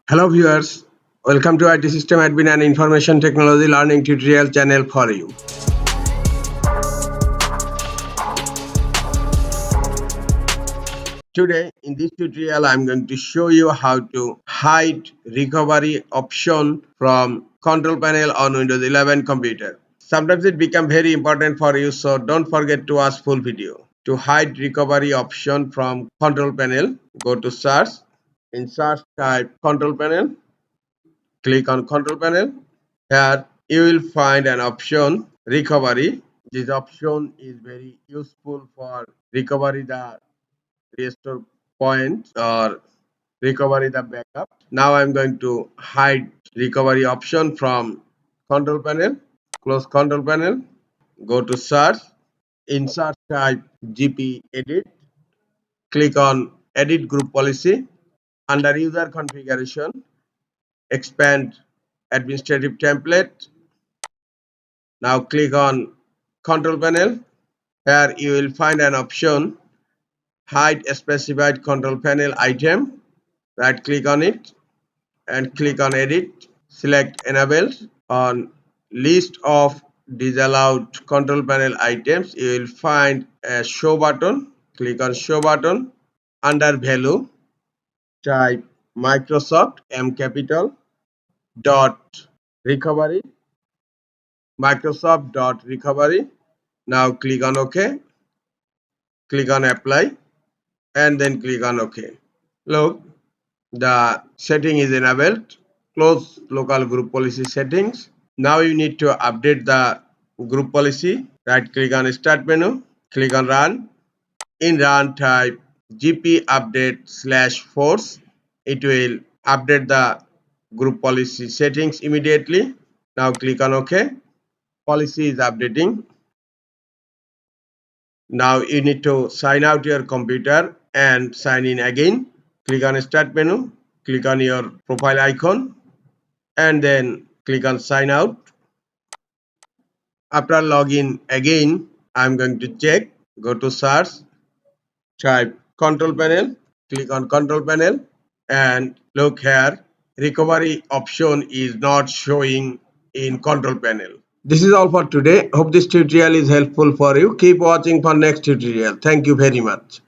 Hello viewers, welcome to IT System Admin and Information Technology Learning Tutorial channel for you. Today in this tutorial I am going to show you how to hide recovery option from control panel on Windows 11 computer. Sometimes it becomes very important for you, so don't forget to watch full video. To hide recovery option from control panel, go to search. In search type control panel, click on control panel. Here you will find an option recovery. This option is very useful for recovery the restore point or recovery the backup. Now I am going to hide recovery option from control panel. Close control panel. Go to search. In search type GP edit. Click on edit group policy. Under user configuration, expand administrative template. Now click on control panel. Here you will find an option hide specified control panel item. Right click on it and click on edit. Select enabled. On list of disallowed control panel items you will find a show button. Click on show button. Under value type Microsoft M capital dot recovery. Microsoft dot recovery. Now click on OK. Click on apply and then click on OK. Look, the setting is enabled. Close local group policy settings. Now you need to update the group policy. Right click on start menu. Click on run. In run type gp update /force. It will update the group policy settings immediately. Now click on OK. Policy is updating. Now you need to sign out your computer and sign in again. Click on start menu, click on your profile icon and then click on sign out. After login again, I'm going to check. Go to search, type control panel, click on control panel and look here, recovery option is not showing in control panel. This is all for today. Hope this tutorial is helpful for you. Keep watching for next tutorial. Thank you very much.